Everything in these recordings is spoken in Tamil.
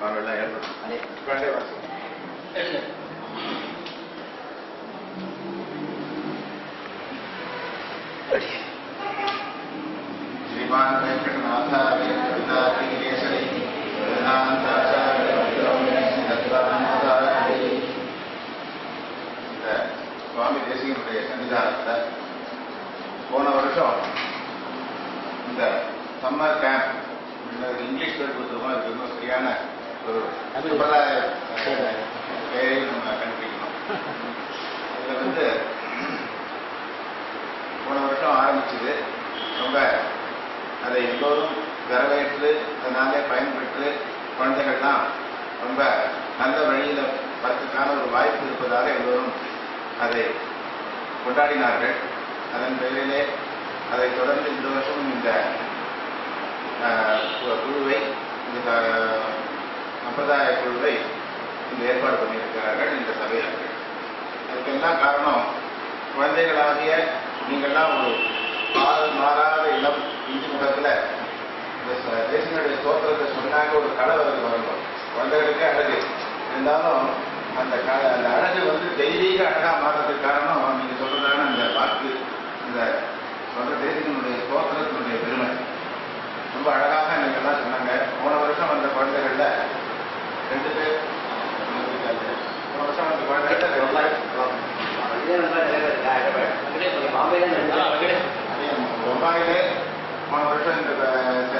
சுவாமிகள்லாம் எழுதணும். श्रीमान वेंकटनाथार्य कवितार्किकेसरी वेदांताचार्य இந்த சுவாமி தேசிகனுடைய சன்னிதானத்தில் போன வருஷம் இந்த சம்மர் கேம்ப் இங்கிலீஷ் பேர் கொடுத்துருக்கோம். அதுக்கு இன்னும் சரியான ஒரு சம்பிரதாய பெயரையும் நம்ம கண்டுபிடிக்கணும். இதில் போன வருஷம் ஆரம்பிச்சது. ரொம்ப அதை எல்லோரும் வரவேற்று அதனாலே பயன்பெற்று குழந்தைகள்லாம் ரொம்ப நல்ல வழியில் வரத்துக்கான ஒரு வாய்ப்பு இருப்பதாக எல்லோரும் அதை கொண்டாடினார்கள். அதன் பெயரிலே அதை தொடர்ந்து இந்த வருஷம் இந்த குழுவை இந்த சம்பிரதாய குழுவை இந்த ஏற்பாடு பண்ணியிருக்கிறார்கள் இந்த சபையார்கள். அதுக்கெல்லாம் காரணம் குழந்தைகளாகிய நீங்கள்லாம் ஒரு மாறாத இளம் இந்தி முகத்தில் தேசியனுடைய ஸ்தோத்திரத்தை சொன்னாங்க. ஒரு கலை வரணும். குழந்தைகளுக்கு அழகு இருந்தாலும் அந்த அழகு தெய்வீக அழகாக மாறுறதுக்கு காரணம் நீங்கள் சொல்றதான அந்த வாக்கு, அந்த சொல்ற தேசியனுடைய ஸ்தோத்திரத்தினுடைய பெருமை ரொம்ப அழகாக நீங்கள்லாம் சொன்னாங்க. போன வருஷம் அந்த குழந்தைகள்ல 2 பேர், போன வருஷம் அந்த குழந்தைகள்ல பம்பாயிலே போன வருஷம் இந்த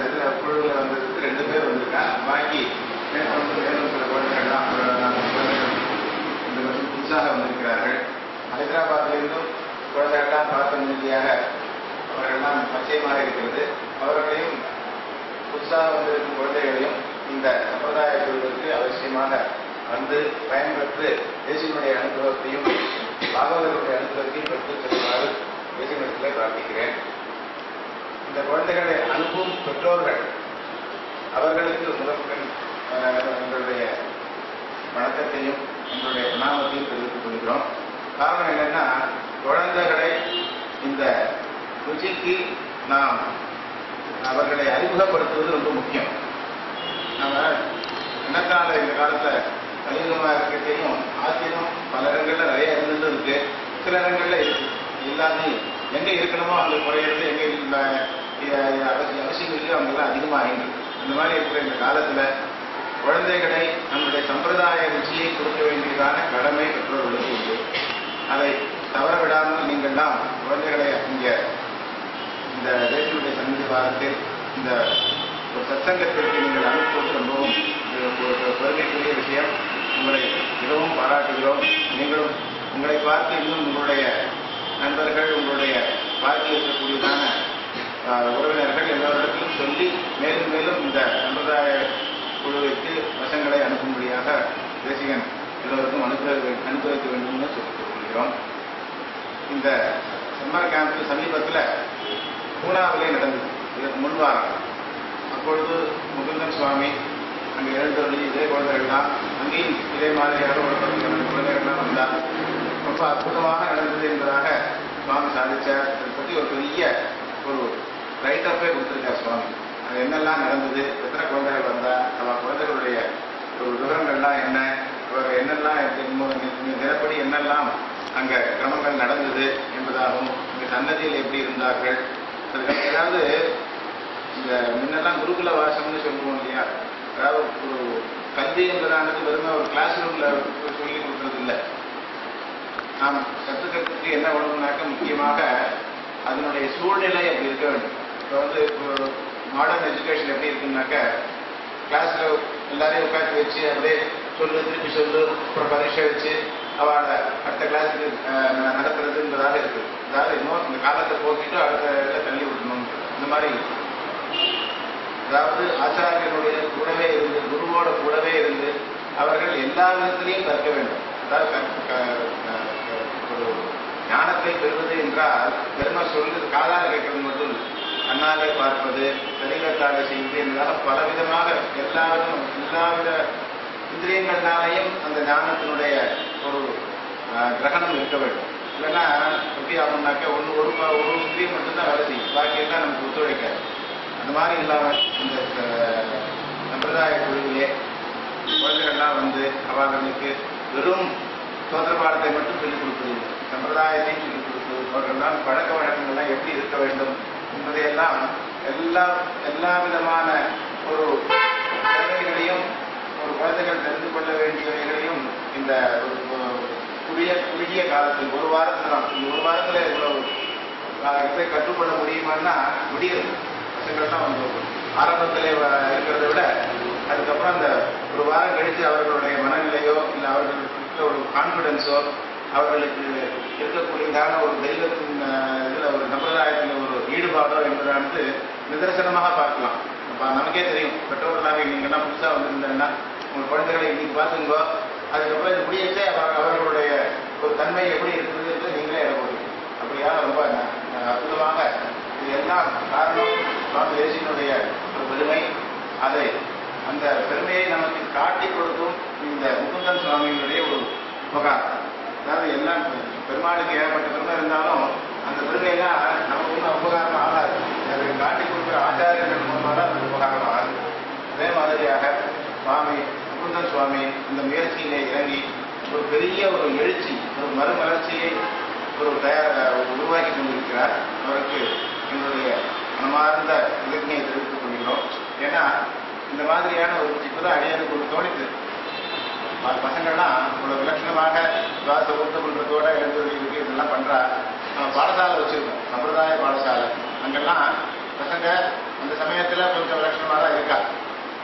இதில் குழுவில் வந்ததுக்கு 2 பேர் வந்திருக்காங்க. பாக்கி மேலும் சில குழந்தைகள்லாம் இந்த வருஷம் புதுசாக வந்திருக்கிறார்கள். ஹைதராபாத்திலிருந்தும் குழந்தைகள்லாம் பார்த்த நிதியாக அவர்கள்லாம் பச்சையமாக இருக்கிறது. அவர்களையும் புதுசாக வந்திருக்கும் குழந்தைகளையும் இந்த சம்பிரதாய குழுவிற்கு அவசியமாக வந்து பயன்பெற்று தேசியனுடைய அனுபவத்தையும் பாகவதனுடைய அனுபவத்தையும் பெற்று செல்லுமாறு தேசியத்தில் பிரார்த்திக்கிறேன். இந்த குழந்தைகளை அனுப்பும் பெற்றோர்கள் அவர்களுக்கு முதற்கண் எங்களுடைய வணக்கத்தையும் எங்களுடைய பிரணாமத்தையும் தெரிவித்துக் கொள்கிறோம். காரணம் என்னன்னா, குழந்தைகளை இந்த ருச்சிக்கு நாம் அவர்களை அறிமுகப்படுத்துவது ரொம்ப முக்கியம். நம்ம என்னக்கால இந்த காலத்தை கலியுகமாக இருக்கட்டையும் ஆச்சரியம் பல இடங்கள்ல நிறைய இருந்துட்டு இருக்கு. சில இடங்கள்ல இருக்கு. எல்லாமே எங்க இருக்கணுமோ அங்க குறையிறது, எங்க அவசியம் இல்லையோ அவங்கெல்லாம் அதிகமாகிட்டு. இந்த மாதிரி இருக்கிற இந்த காலத்துல குழந்தைகளை நம்முடைய சம்பிரதாய ருச்சியை கொடுக்க வேண்டியதான கடமை பெற்றோர்களுக்கு உண்டு. அதை தவற விடாமல் நீங்கள்லாம் குழந்தைகளை இங்க இந்த தேசியுடைய சந்நிதி வாரத்தில் இந்த ஒரு சத்சங்கத்திற்கு நீங்கள் அனுப்புவது ரொம்பவும் பெருமைக்குரிய விஷயம். உங்களை மிகவும் பாராட்டுகிறோம். நீங்களும் உங்களை பார்த்து இன்னும் உங்களுடைய நண்பர்கள், உங்களுடைய பார்த்து இருக்கக்கூடியதான உறவினர்கள் எல்லோரிடத்திலும் சொல்லி மேலும் மேலும் இந்த சம்பிரதாய குழுவிற்கு வசங்களை அனுப்பும்படியாக தேசிகன் எல்லோருக்கும் அனுப்புவிக்க வேண்டும்னு சொல்லிக் கொள்கிறோம். இந்த சம்மர் கேம்ப் சமீபத்தில் பூனாவிலே நடந்தது. இதற்கு முன்வாரம் அப்பொழுது முகுந்தன் சுவாமி அங்கே எழுந்தொழி இதே குழந்தைகள் தான் அங்கேயும் இதே மாதிரியாக ஒரு குழந்தைகள்லாம் வந்தார். ரொம்ப அற்புதமாக நடந்தது என்பதாக சுவாமி சாதிச்சார். அதை பற்றி ஒரு பெரிய ஒரு ரைட்டப்பே கொடுத்துருக்கார் சுவாமி. அது என்னெல்லாம் நடந்தது, எத்தனை குழந்தைகள் வந்தா, அவ குழந்தைகளுடைய ஒரு விவரங்கள்லாம் என்ன, அவர் என்னெல்லாம் தினப்படி என்னெல்லாம் அங்கே கிரமங்கள் நடந்தது என்பதாகவும், இங்கே சன்னதியில் எப்படி இருந்தார்கள். அதுக்கு ஏதாவது இந்த முன்னெல்லாம் குருகுல வாசம்னு சொல்லுவோம் இல்லையா, அதாவது ஒரு கல்வி என்பதானது வெறுமை ஒரு கிளாஸ் ரூம்ல சொல்லி கொடுக்கறது இல்லை. நாம் கற்றுக்கிறதுக்கு என்ன வேணும்னாக்க முக்கியமாக அதனுடைய சூழ்நிலை அப்படி இருக்க வேண்டும். இப்போ மாடர்ன் எஜுகேஷன் எப்படி இருக்குன்னாக்க கிளாஸ்ல எல்லாரையும் உட்காந்து வச்சு அப்படியே சொல்லு திருப்பி சொல்லு அப்புறம் பரீட்சை வச்சு அவளை அடுத்த கிளாஸுக்கு நடத்துறதுன்றதாக இருக்கு. அதாவது இன்னும் இந்த காலத்தை போக்கிட்டு அடுத்த இதில் தள்ளி விடணும். இந்த மாதிரி அதாவது ஆச்சாரியனுடைய கூடவே இருந்து, குருவோட கூடவே இருந்து அவர்கள் எல்லா விதத்திலையும் கற்க வேண்டும். அதாவது ஒரு ஞானத்தை பெறுவது என்றால் பெருமை சொல்றது காதால கேட்கறது மட்டும் இல்லை, கண்ணாலே பார்ப்பது, சரீரத்தாலே செய்வது என்பதாக பலவிதமாக எல்லாவித இந்திரியங்கள்னாலையும் அந்த ஞானத்தினுடைய ஒரு கிரகணம் இருக்க வேண்டும். இல்லைன்னா எப்படி ஆகும்னாக்க ஒரு இந்திரியம் மட்டும்தான் வேலை செய்யும், பாக்கியெல்லாம் நமக்கு ஒத்துழைக்காது. அந்த மாதிரி இல்லாமல் இந்த சம்பிரதாய குழுவிலே அவர்களுக்கு வெறும் சோதர பாடத்தை மட்டும் சொல்லிக் கொடுப்பதில்லை, சம்பிரதாயத்தையும் சொல்லிக் கொடுத்து அவர்கள்தான் பழக்க வழக்கங்கள்லாம் எப்படி இருக்க வேண்டும் என்பதையெல்லாம் எல்லா விதமான ஒரு தேவைகளையும் ஒரு குழந்தைகள் தெரிந்து கொள்ள வேண்டியவைகளையும் இந்த குறுகிய காலத்தில் ஒரு வாரத்துல இவ்வளவு இதை கற்றுக்கொள்ள முடியுமான்னா முடியாது. பசங்கள்லாம் வந்து ஆரம்பத்தில் இருக்கிறத விட அதுக்கப்புறம் அந்த ஒரு வாரம் கழித்து அவர்களுடைய மனநிலையோ இல்லை அவர்களுக்கு ஒரு கான்ஃபிடென்ஸோ அவர்களுக்கு இருக்கக்கூடியதான ஒரு தெய்வத்தின் இதில் ஒரு சம்பிரதாயத்தில் ஒரு ஈடுபாடோ என்பதானது நிதர்சனமாக பார்க்கலாம். அப்போ நமக்கே தெரியும், பெற்றோர்களாக நீங்கள்லாம் புதுசாக வந்திருந்தேன்னா உங்கள் குழந்தைகளை இன்னைக்கு பார்த்துங்கோ, அதுக்கப்புறம் இது முடியச்சே அவர்களுடைய ஒரு தன்மை எப்படி இருக்குது என்று நீங்களே இடப்படுவீங்க. அப்படியாக ரொம்ப அற்புதமாக இது எல்லாம் காரணம் சுவாமி தேசிகனுடைய ஒரு பெருமை. அதை அந்த பெருமையை நமக்கு காட்டி கொடுத்தும் இந்த முகுந்தன் சுவாமியினுடைய ஒரு உபகாரம். அதாவது எல்லாம் பெருமாளுக்கு ஏற்பட்ட பெருமை இருந்தாலும் அந்த பெருமையெல்லாம் நமக்கு ஒன்றும் உபகாரம் ஆகாது. அதை காட்டி கொடுக்குற ஆச்சாரியர்கள் மூலமாக தான் அது உபகாரம் ஆகுது. அதே மாதிரியாக சுவாமி முகுந்தன் சுவாமி இந்த முயற்சியிலே இறங்கி ஒரு பெரிய ஒரு எழுச்சி, ஒரு மறுமலர்ச்சியை உருவாக்கி கொண்டிருக்கிறார். அவருக்கு எங்களுடைய மனமார்ந்த இலக்கியை தெரிவித்துக் கொள்கிறோம். ஏன்னா இந்த மாதிரியான ஒரு இப்பதான் அடியாருக்கு ஒரு தோணித்து பசங்கள்லாம் இவ்வளவு விலட்சணமாக சுவாச ஊர்த்த கொள்றதோட எழுதுறதுக்கு இதெல்லாம் பண்றா. நம்ம பாடசாலை வச்சிருக்கோம், சம்பிரதாய பாடசாலை. அங்கெல்லாம் பசங்க அந்த சமயத்துல கொஞ்சம் விலட்சணமாக தான் இருக்கா.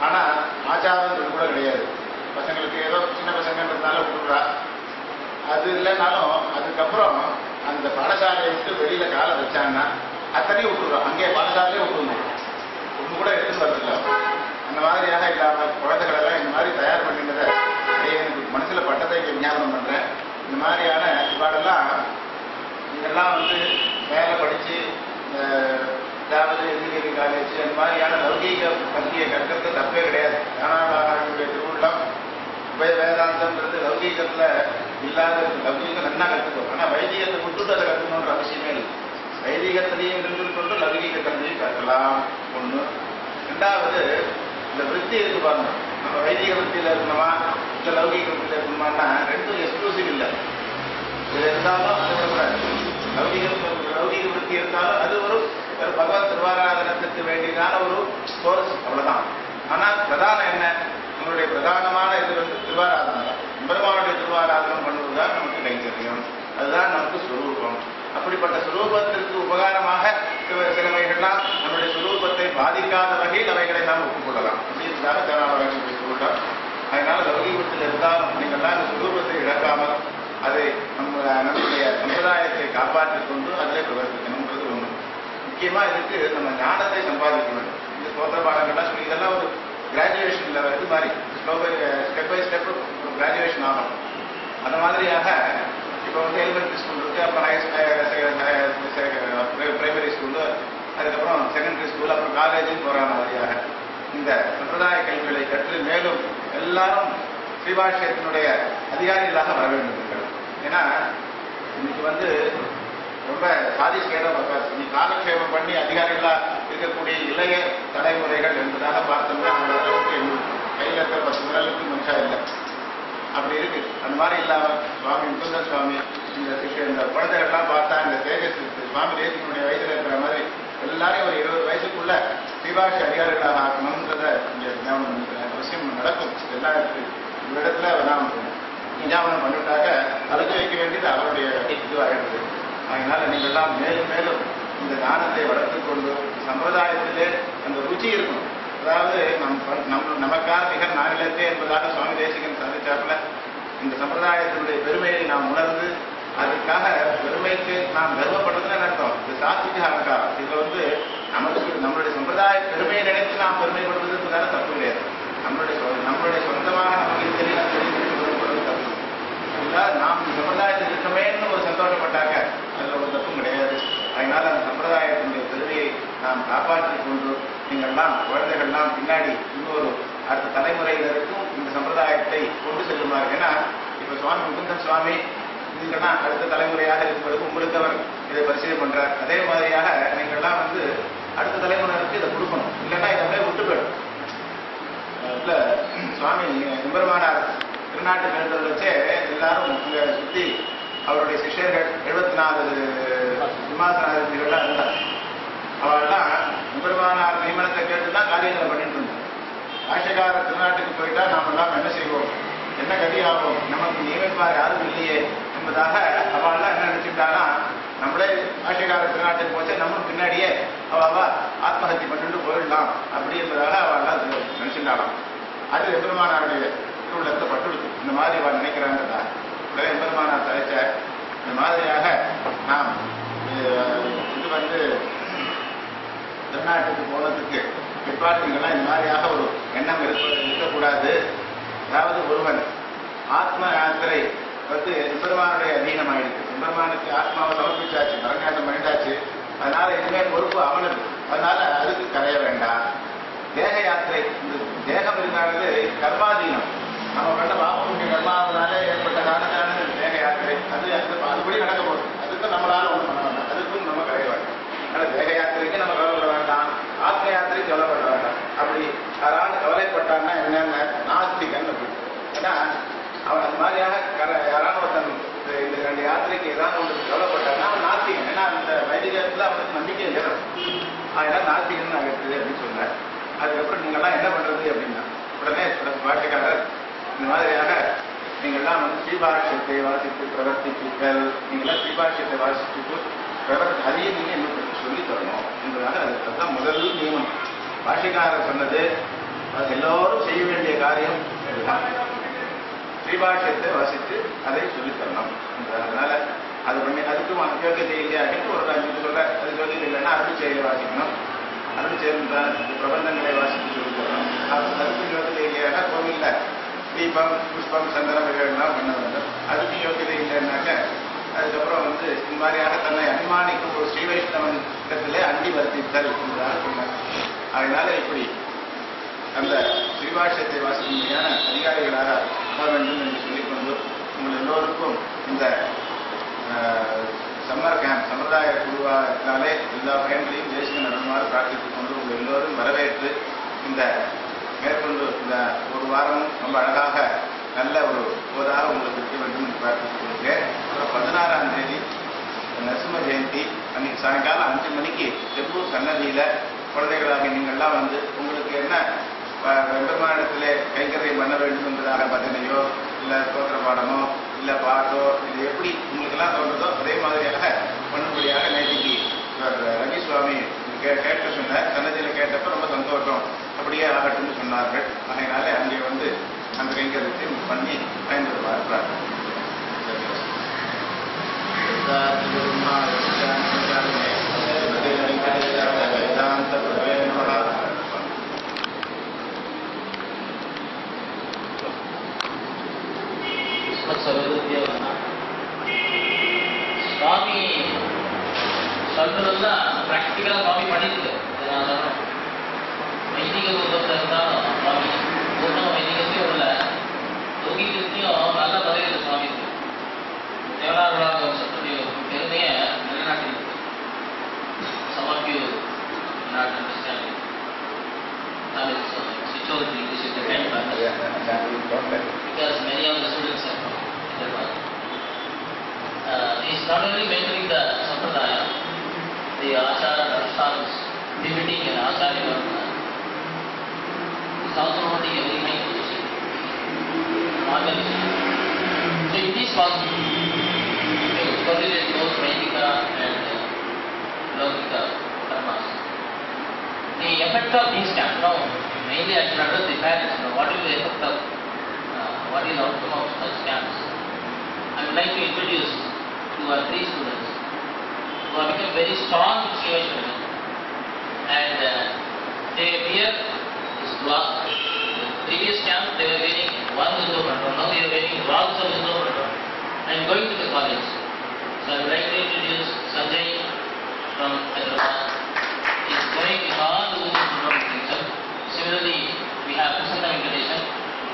ஆனா ஆச்சாரம் கூட கிடையாது. பசங்களுக்கு ஏதோ சின்ன பசங்கன்றதுனால விட்டுடுறா. அது இல்லைனாலும் அதுக்கப்புறம் அந்த பாடசாலையை விட்டு வெளியில காலை வச்சாங்கன்னா அத்தனையும் விட்டுடுறோம். அங்கேயே பாடசாலையே விட்டுருந்தோம், ஒன்று கூட எடுத்துன்னு வரதில்லை. அந்த மாதிரியாக இல்லாமல் குழந்தைகளெல்லாம் இந்த மாதிரி தயார் பண்ணினதை எனக்கு மனசுல பட்டதை ஞாபகம் பண்றேன். இந்த மாதிரியான பாடெல்லாம் இதெல்லாம் வந்து மேலே படிச்சு அதாவது இன்ஜினியரிங் காலேஜ் அந்த மாதிரியான லௌகீக கல்வியை கற்கிறது தப்பே கிடையாது. ஞானாளர்களுடைய திருவுள்ளம் உபய வேதாந்தம்ன்றது லௌகீகத்துல இல்லாத லௌகீகம் நல்லா கற்றுக்கணும். ஆனா வைதிகத்தை விட்டுட்டு அதை கற்றுக்கணுன்ற அவசியமே இல்லை. வைதிகத்திலையும் இருந்து கொண்டு லௌகீக கல்வியை கற்கலாம். ஒண்ணு. ரெண்டாவது இந்த விருத்தி இருக்கு பாருங்க, நம்ம வைதிக விருத்தியில இருக்கணுமா இல்ல லௌகீக விருத்தியில இருக்கணுமான்னா ரெண்டும் எக்ஸ்க்ளூசிவ் இல்லை. இது இருந்தாலும் லௌகீக விருத்தி இருந்தாலும் அது ஒரு பகவத் திருவாராதனத்துக்கு வேண்டியதான ஒரு சோர்ஸ், அவ்வளவுதான். ஆனா பிரதானம் என்ன? நம்மளுடைய பிரதானமான இது வந்து திருவாராதனம் தான். பெருமானுடைய திருவாராதனம் பண்ணுவதுதான் நமக்கு கைங்கரியம், அதுதான் நமக்கு சுரூபம். அப்படிப்பட்ட சுரூபத்திற்கு உபகாரமாக சிலவைகள்லாம் நம்முடைய சுரூபத்தை பாதிக்காத வகையில் அவைகளை நாம் ஒப்புக்கொள்ளலாம். அப்படின்றதாக தேனாவரங்கள் சொல்லிட்டார். அதனால லௌகீகத்தில் இருந்தாலும் நீங்கள்லாம் இந்த சுரூபத்தை இழக்காமல் அதை நம்முடைய சம்பிரதாயத்தை காப்பாற்றிக் கொண்டு அதிலே பிரவர்த்திக்கணும்ன்றது ஒன்று. முக்கியமா இதுக்கு நம்ம ஞானத்தை சம்பாதிக்க வேண்டும். இந்த சோதர பாடங்கள்லாம் சொல்லி இதெல்லாம் ஒரு கிராஜுவேஷன் லெவல் இது மாதிரி ஸ்டெப் பை ஸ்டெப் ஒரு கிராஜுவேஷன் ஆகணும். அந்த மாதிரியாக இப்போ வந்து எலிமெண்ட்ரி ஸ்கூல் இருக்கு, அப்புறம் பிரைமரி ஸ்கூலு, அதுக்கப்புறம் செகண்டரி ஸ்கூல், அப்புறம் காலேஜுன்னு போகிற மாதிரியாக இந்த சம்பிரதாய கல்விகளை கற்று மேலும் எல்லாரும் ஸ்ரீபாஷ்யத்தினுடைய அதிகாரிகளாக வர வேண்டும் இருக்கிறது. ஏன்னா இன்னைக்கு வந்து ரொம்ப சாதிஷ்கேதம் இருக்காது. நீ காலக்ஷேபம் பண்ணி அதிகாரிகளா இருக்கக்கூடிய இளைய தலைமுறைகள் என்பதாக பார்த்தோம்னா அந்த அளவுக்கு கையில் இருக்கிற 10 விரலுக்கு மனுஷா இல்லை. அப்படி இருக்கு. அந்த மாதிரி இல்லாமல் சுவாமி முகுந்தன் சுவாமி இந்த குழந்தைகள்லாம் பார்த்தா இந்த தேஜஸ் சுவாமி தேசிகனுடைய வயசுல இருக்கிற மாதிரி எல்லாரையும் ஒரு 20 வயசுக்குள்ள ஸ்ரீபாஷ்ய அதிகாரிகளாக ஆக்கணும்ன்றத இங்கே ஞாபகம் பண்ணிக்கிறேன். அவசியம் நடக்கும். எல்லா இந்த இடத்துல நாம் ஞாபகம் பண்ணிட்டாக்க அதுக்கு வைக்க வேண்டியது அவருடைய இதுவாக இருக்குது. அதனால நீங்கள்லாம் மேலும் மேலும் இந்த ஞானத்தை வளர்த்துக் கொண்டு சம்பிரதாயத்திலே அந்த ருச்சி இருக்கணும். அதாவது நமக்கான நிகர் நானிலத்தே என்பதாக சுவாமி தேசிகன் சாதிச்சாப்புல இந்த சம்பிரதாயத்தினுடைய பெருமையை நாம் உணர்ந்து அதுக்காக பெருமைக்கு நாம் கர்வப்படுறதுன்னு அர்த்தம். இது சாத்விக அலங்காரம். இதுல வந்து நமக்கு நம்மளுடைய சம்பிரதாய பெருமையை நினைத்து நாம் பெருமைப்படுவதற்குதான தப்பு கிடையாது. நம்மளுடைய சொந்தமாக நமக்கு தெரியும் தப்பு. நாம் சம்பிரதாயத்தில் இருக்கமேன்னு ஒரு சந்தோஷப்பட்டாங்க, அதுல ஒரு தப்பும் கிடையாது. அதனால அந்த சம்பிரதாயத்தினுடைய பெருமையை நாம் காப்பாற்றிக் கொண்டு நீங்கள்லாம் குழந்தைகள்லாம் பின்னாடி இன்னொரு அடுத்த தலைமுறையினருக்கும் இந்த சம்பிரதாயத்தை கொண்டு செல்லுமாறு. ஏன்னா இப்ப சுவாமி முகுந்தன் சுவாமி நீங்கள்லாம் அடுத்த தலைமுறையாக இருக்கும்போது உங்களுக்கு அவர் இதை பரிசீலனை பண்றார். அதே மாதிரியாக நீங்கள்லாம் வந்து அடுத்த தலைமுறைக்கு இதை கொடுக்கணும். இல்லைன்னா இதை அப்படியே விட்டு போயிடும். இல்ல சுவாமி எம்பெருமானார் திருநாட்டு மேல்கள் வச்சே எல்லாரும் இங்கே சுற்றி அவருடைய சிஷ்யர்கள் 74 சிம்மாசனாதிபதிகள்லாம் இருந்தார். அவெல்லாம் எம்பெருமானார் நியமனத்தை கேட்டுதான் காரியங்களை பண்ணிட்டு இருந்தார். பாஷ்யக்காரர் திருநாட்டுக்கு போயிட்டா நாமெல்லாம் என்ன செய்வோம், என்ன கதி ஆகும், நமக்கு நியமிப்பார் யாரும் இல்லையே என்பதாக அவெல்லாம் என்ன நினைச்சுட்டானா, நம்மளே பாஷ்யக்காரர் திருநாட்டுக்கு போச்சு நம்மளும் பின்னாடியே அவ ஆத்மஹத்தி பண்ணிட்டு போயிடலாம் அப்படி என்பதாக அவெல்லாம் நினைச்சுட்டாலாம். அது எம்பெருமானாருடைய திருவுள்ளத்தை பட்டுடுச்சு. இந்த மாதிரி அவள் நினைக்கிறாங்கதா உடனே எம்பெருமானார் தலைச்ச இந்த மாதிரியாக நாம் இது வந்து திருநாட்டுக்கு போனதுக்கு பிற்பாடு நீங்கள்லாம் இந்த மாதிரியாக ஒரு எண்ணம் இருக்கக்கூடாது. அதாவது ஒருவன் ஆத்ம யாத்திரை வந்து எம்பெருமானுடைய அதீனமாயிருக்கு. எம்பெருமானுக்கு ஆத்மாவை சமர்ப்பிச்சாச்சு, பரங்காட்டம் பண்ணிட்டாச்சு. அதனால இனிமேல் பொறுப்பு அவனுக்கு. அதனால அதுக்கு கரைய வேண்டாம். தேக யாத்திரை, இந்த தேகம் இருந்தானது கர்மாதீனம். நம்ம பண்ண பாப்பமுடைய கர்மாவனால ஏற்பட்ட காரணத்தான தேக யாத்திரை அது அதுபடி நடக்க போகுது. அதுக்கும் நம்மளால ஒன்றும் பண்ண வேண்டாம், அதுக்கும் நம்ம கரைய வேண்டாம். அதனால தேக யாத்திரைக்கு நம்ம கவலைப்பட வேண்டாம், ஆத்ம யாத்திரைக்கு கவலைப்பட வேண்டாம். அப்படி யாராவது கவலைப்பட்டான்னா என்னென்ன நாஸ்திகன் அப்படின்னு. ஏன்னா அவன் அந்த மாதிரியாக யாரான ஒருத்தன் இந்த 2 யாத்திரைக்கு ஏதாவது ஒன்று கவலைப்பட்டான்னா அவன் நாஸ்திகன். ஏன்னா அந்த வைதிகத்தில் அவனுக்கு நம்பிக்கை இல்லை. அதெல்லாம் நாஸ்திகன் நான் எடுத்தது அப்படின்னு சொன்னார். அதுக்கப்புறம் நீங்கள்லாம் என்ன பண்ணுறது அப்படின்னா, உடனே பாட்டுக்காரர் இந்த மாதிரியாக நீங்கள்லாம் வந்து ஸ்ரீபாஷ்யத்தை வாசித்து பிரவர்த்திப்பீர்கள், நீங்கள்லாம் ஸ்ரீபாஷ்யத்தை வாசித்து அதையும் நீங்கள் இன்னும் சொல்லி தரணும் என்பதாக அதுதான் முதல் நியமம். பாஷ்யக்காரர் சொன்னது அது எல்லோரும் செய்ய வேண்டிய காரியம் இதுதான். ஸ்ரீபாஷ்யத்தை வாசித்து அதை சொல்லித்தரணும். அதனால அது பண்ணி அதுக்கும் யோகியதை இல்லையா ஒரு 5 சொல்ற அது யோகியதை இல்லைன்னா அருள் செயலை வாசிக்கணும். அருள் செயல் பிரபந்தங்களை வாசித்து சொல்லித்தரணும். அதுக்கு யோகியதை இல்லையாக கோவில்ல தீபம் புஷ்பம் சந்தனம் இவைகள்லாம் பண்ண வேண்டும். அதுக்கு யோகியதை இல்லைன்னாக்க அதுக்கப்புறம் வந்து இந்த மாதிரியாக தன்னை அபிமானிக்கும் ஒரு ஸ்ரீ வைஷ்ணவன் இடத்திலே அண்டி வர்த்தித்தல் என்றாக சொன்னார். அதனால இப்படி அந்த ஸ்ரீபாஷ்யத்தை வாசிக்கும்படியான அதிகாரிகளாக ஆக வேண்டும் என்று சொல்லிக்கொண்டு உங்கள் எல்லோருக்கும் இந்த சம்மர் கேம்ப் சம்பிரதாய குழுவானாலே எல்லா பயன்களையும் தேசிய நடனுமாறு பிரார்த்தித்துக் கொண்டு உங்கள் எல்லோரும் வரவேற்று இந்த மேற்கொண்டு இந்த ஒரு வாரமும் ரொம்ப அழகாக நல்ல ஒரு போதாக உங்களுக்கு இருக்க வேண்டும் என்று பிரார்த்தித்துக் கொள்கிறேன். அப்புறம் 16ஆம் தேதி நரசிம்ம ஜெயந்தி அன்னைக்கு சாயங்காலம் 5 மணிக்கு செம்பூர் சன்னதியில் குழந்தைகளாக நீங்கள்லாம் வந்து உங்களுக்கு என்ன பெருமானத்திலே கைங்கரியம் பண்ண வேண்டும் என்பதாக பஜனையோ இல்லை ஸ்தோத்திர பாடமோ இல்லை பாட்டோ இது எப்படி உங்களுக்கெல்லாம் தோன்றதோ அதே மாதிரியாக பண்ணும்படியாக நேற்றுக்கு ரவி சுவாமி கேட்க சொன்னார். சன்னதியில் கேட்டப்போ ரொம்ப சந்தோஷம், அப்படியே ஆகட்டும்னு சொன்னார்கள். அதனால அங்கே வந்து அந்த கைங்கரியத்தை பண்ணி பயன்படுவார் பிரார்த்தனை. சுவாமி சொல்றதெல்லாம் பிராக்டிக்கலா சுவாமி பண்ணிருக்கு. வைதிக ரூபத்தில் இருந்தாலும் சுவாமி பூர்ணம் வைதிகத்தையும் உள்ள லௌகீகத்தையும் நல்ல பதவியில் சுவாமி இருக்கு. தேவனார்களாக வம்சத்துடைய பெருமையை நிலைநாட்டிருக்கு. Some of you not understanding. That is Sichori, this is the 10th one. Because many of the students are from Hyderabad. He is not only mentoring the Sampradaya, the Achara Anushthanas, limiting and Acharya Varmana. He is also holding a very high position. Organization. So it is possible to correlate both Vedika and Laukika karmas. The effect of these camps, now mainly I should address the parents. What is the effect of, what is the outcome of such camps? I would like to introduce to our 3 students who have become very strong in Sri Vaishnavism, and they wear this block. Previous camp they were wearing one window control, now they are wearing rods of window control and going to the college. So I would like to introduce Sanjay from Hyderabad. He is going in all the women control. Similarly, we have Prasanna Venkatesan.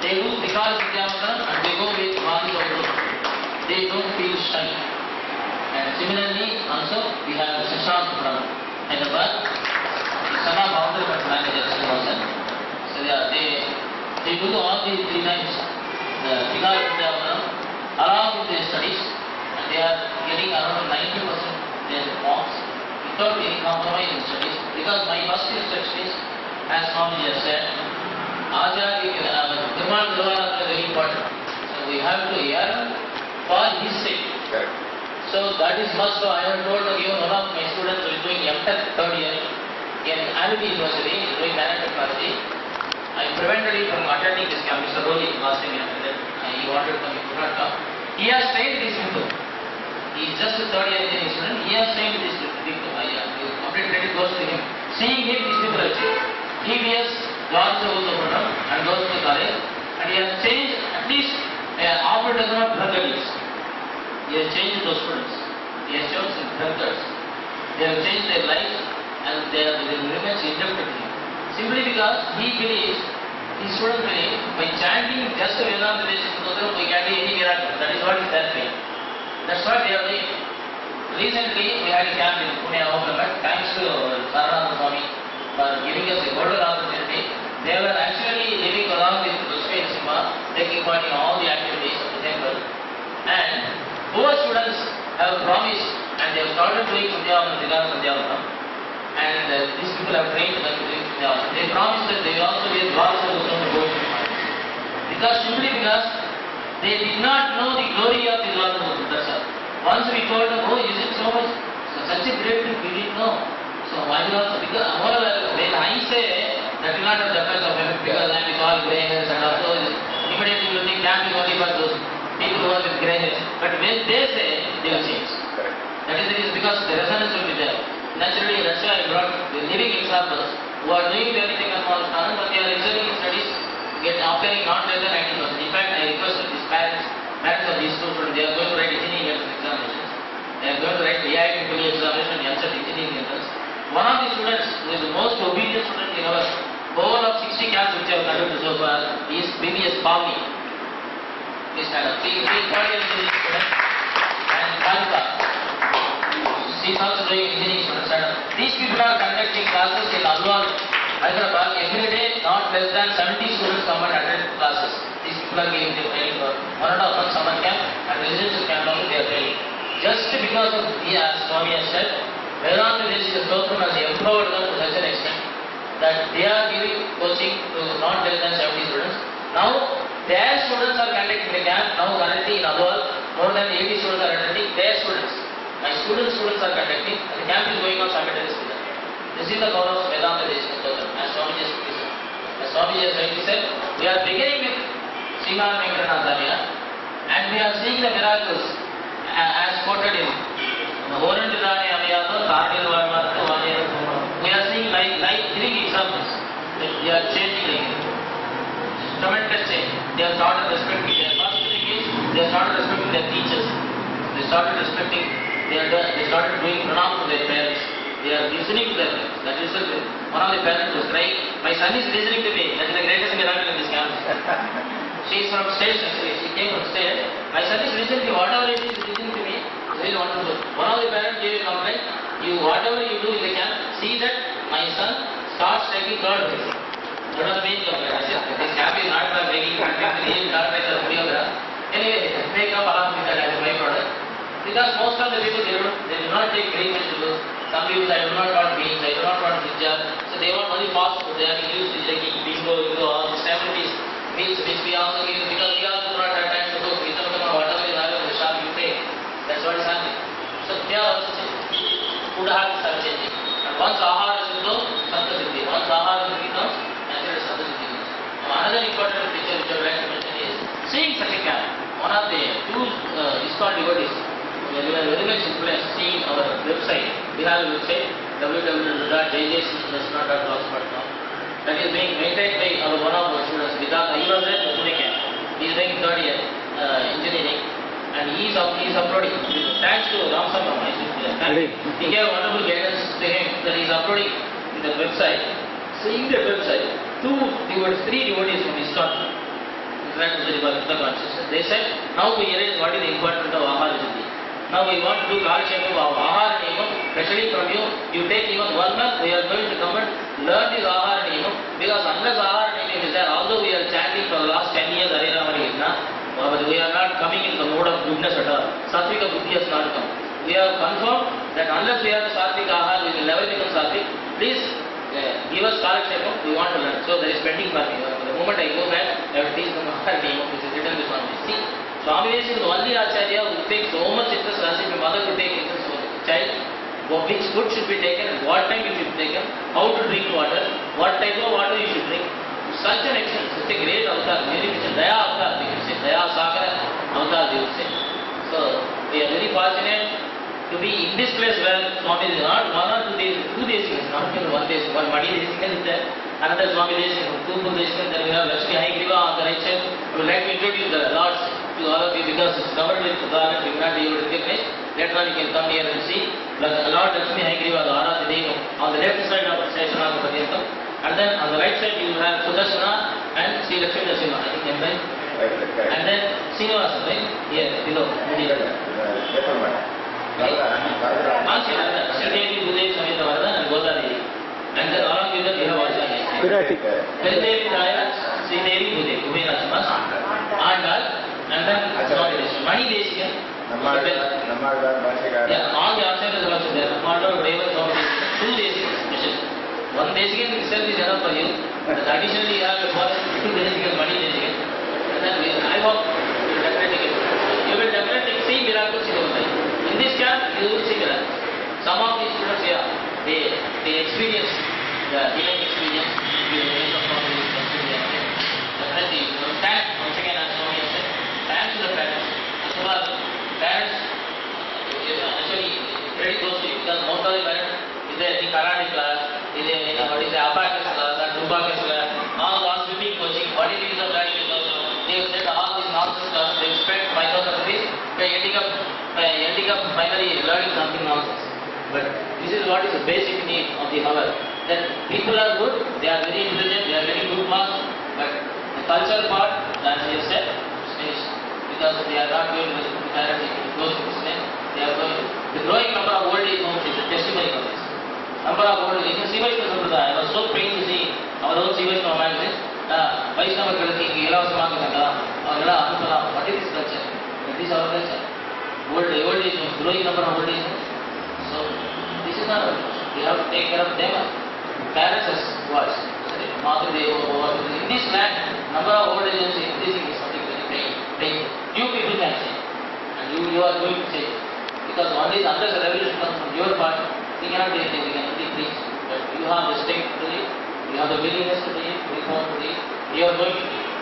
They do Vikar Vidyavatam and they go with Vadi Gauru. They don't feel shy. And similarly, also we have Shashank from Hyderabad. The son of Boundary But Manager, so they do all these 3 times the Vikar Vidal Vrindavanam along with their studies, and they are getting around 90% their marks without any compromise in studies. Because my first instruction is, as Swami has said, Acharya Dhirman Dhirvana is very important. So we have to earn for his sake. Correct. So that is must. So I have told even one of my students who is doing MTech third year in Amity University, doing management technology. I prevented him from attending this camp. Mr. Roli last time he attended. He wanted to come, he could not come. He has trained this people. He is just a third year engineering student. He has trained this people. Complete credit goes to him. Seeing him, these people have changed. TVS, George Uthapattam, and goes to college, and he has changed at least half a dozen of drug addicts. He has changed those students. He has shown some druggards. They have changed their lives, and they remain indebted to him. Simply because he believes, his students believe, by chanting just Vedanta Desika, we can do any miracle. That is what is their faith. That's what they are doing. Recently, we had a camp in Pune, Ahmedabad. Thanks to Sarananda Swami for giving us a golden opportunity. They were actually living along with Lakshmi Narasimha, taking part in all the activities of the temple. And poor students have promised, and they have started doing Sandhyavanam, Digara Sandhyavanam. And these people have trained them to do Sandhyavanam. They promised that they will also be a Dwarasa Goswam to go to because simply because they did not know the glory of the Dwarasa Goswam. That's all. Once we told them, oh, is it so much? So such a great thing, we didn't know. So why not? Because moreover, when I say that will not have the effect of effect because I am with all grey hairs and also immediately you think camp is only for those people who are with grey hairs. But when they say, they will change. That is the reason because the resonance will be there. Naturally, in Russia, I brought the living examples who are doing everything as Monastery, but they are excelling in studies, obtaining not less than 90%. In fact, I requested these parents of these two students, they are going to write engineering examinations. They are going to write AIT examination and MCET engineering entrance. One of the students, who is the most obedient student in our whole of 60 camps which I have conducted so far, is BBS Pavni. Please stand up. He is a third year engineering student. And Kalika. She is also doing engineering student. Stand up. These people are conducting classes in Alwar, Hyderabad. Every day, not less than 70 students come and attend classes. These people are giving their training for 1.5 month summer camp and residential camp also they are training. Just because of the, as Swami has said, Vedanta Desika Stotram has empowered them to such an extent that they are giving coaching to not less than 70 students. Now, their students are conducting the camp. Now, currently in Alwar, more than 80 students are attending their students. My students are conducting, and the camp is going on simultaneously. This is the power of Vedanta Desika Stotram, as Swami just said. As Swami just rightly said, we are beginning with Srimad Venkatanathaya, and we are seeing the miracles as quoted in Orandidani Amiyata, Karnil. We are seeing like living examples that they are changing like tremendous change. They have started respecting their first thing is they have started respecting their teachers. They started respecting, they started doing pranam to their parents. They are listening to their parents. That is one of the parents was crying, my son is listening to me. That is the greatest miracle in this camp. She is from stage actually. She came from stage. My son is listening to whatever it is listening to me. It's very wonderful. One of the parents gave a complaint. You whatever you do in the camp, see that my son starts taking third place. That was the main complaint. I said, this camp is not for making really not like a videograph. Anyway, take up along with that as a byproduct. Because most of the people they do not take green vegetables. Some people I do not want beans, I do not want hijab. So they want only fast food. They are used to taking bingo, all the stabilities. Meals which we also give because we also do not have time to cook. We don't know whatever you have in the shop you pay. That's what is happening. So they are also changing. Food habits are changing. And once ahara is known, Sattva Siddhi. Once ahara Siddhi comes, naturally Sattva Siddhi comes. Now another important feature which I would like to mention is seeing such a camp. One of the two ISKCON devotees, we are very much influenced seeing our website. We have a website www.jjc.blogspot.com. That is being maintained by one of our students because he was there in Pune camp. He is doing third year engineering and he is uploading. Thanks to Ramsam Rama, he gave wonderful guidance to him that he is uploading in the website. Seeing the website, three devotees from ISKCON interacted with the consciousness. They said, now we realize what is the importance of Ahara Siddhi. Now we want to do Kalshekam of Ahara Niyamam, especially from you. You take even 1 month, we are going to come and learn this Ahara Niyamam because unless Ahara Niyamam is there, although we are chanting for the last 10 years Hare Rama Krishna, Satvika Buddhi has not come. We have confirmed that unless we have the Satvika Ahar, we will never become Satvik. Please give us Kalakshepam, we want to learn. So there is pending for me. The moment I go back, I will teach them our name, which is written with Swami. See, Swami is the only Acharya who takes so much interest as if a mother would take interest in the child. Which food should be taken, and what time it should be taken, how to drink water, what type of water you should drink. Such an excellence, such a great avatar, very much a Daya avatar, we can say, Daya Sakara avatar, we would say. So, we are very fortunate to be in this place where Swami is not 1 or 2 days, 2 days, not even 1 day. One Madi Desikan is there, another Swami Desikan, two Desikan, then we have Lakshmi Haigriva on the right side. We would like to introduce the Lords to all of you because it's covered with Udaran, we will not be able to recognize. Later on you can come here and see Lord Lakshmi Haigriva, the Aradhya Devam, on the left side of Seshanaka Padyantam. And then on the right side you will have Sudarshana and Sri Lakshmi Narasimha, I think I'm right. And then Srinivasa, right? Here, below. Sridevi, Bhudevi, Samhita Varada and Godadevi. And then along with that you have also Peridevi Daya, Sridevi, Bhudevi, Ubhenasima, Andal, and then Mani Desikan. Yeah, all the Acharyas are also there. Namadar, Deva, Swami, 2 Desikan special. 1 Desikan itself is enough for you. But additionally you have to follow 2 Desikan, Mani Desikan. And then I hope you will definitely get it. You will definitely see miracles in your life. In this camp, you will see miracles. Some of these students here, they experience the divine experience with the grace of Swami. Definitely, thanks once again as Swami has said. Thanks to the parents. Parents, actually, credit goes to you because most of the parents is there in karate class, is there in abacus class, and abacus class, all the swimming coaching, what it is of that, they have said all these nonsense class, they have spent 5,000 rupees, they are ending up finally learning something nonsense. But this is what is the basic need of the hour. That people are good, they are very intelligent, they are very good marks, but the cultural part, as we have said, stays. Because they are not going to the parents, it goes to this name, they are going. The growing number of old age homes is a testimony of this. Number of old age, in Sivaishna Sampradaya, I was so pained to see our own Sivaishna magazine, Vaishnavakalukku inge ilavasamaga thangalam, avangala anupalam. What is this culture? That is our culture. Old age homes, growing number of old age homes. So, this is not our culture. We have to take care of them. Parents as what? In this land, number of old age homes increasing is something very painful. You people can change, and you are going to change. Because only unless a revolution comes from your part, we cannot do anything, we can only preach. But you have the strength to do it, you have the willingness to do it, reform to do it, you are going to do it.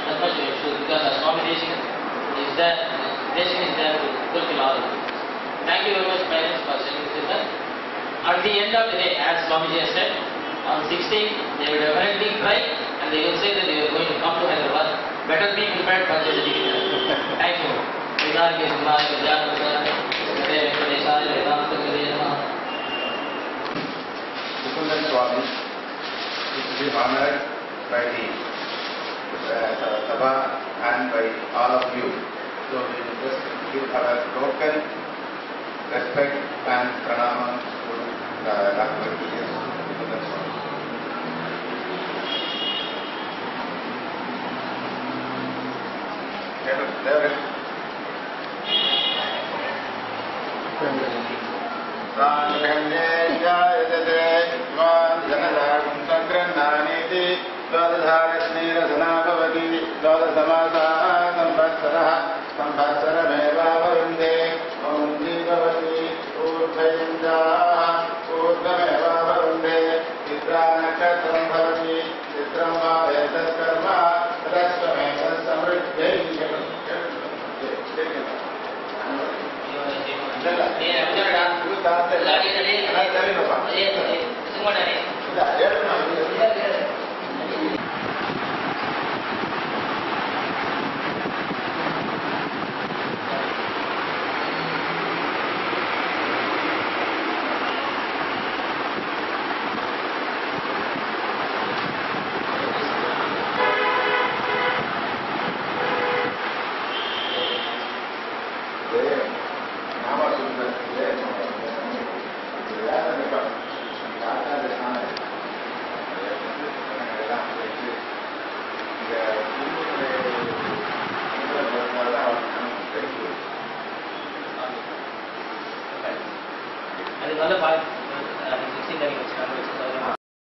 That much you are sure, because the Swami Desikan is there, Desikan is there to fulfill all of it. Thank you very much, parents, for sending this letter. At the end of the day, as Swamiji has said, on 16th, they will definitely cry, and they will say that they are going to come to Hyderabad. Better be prepared for this. Thank you. Mukundan Swami is to be honored by the Sabha and by all of you. So we will just give our token respect and pranamam to Dr. P.S. Mukundan Swami. அதுக்கு வந்து 16 வச்சு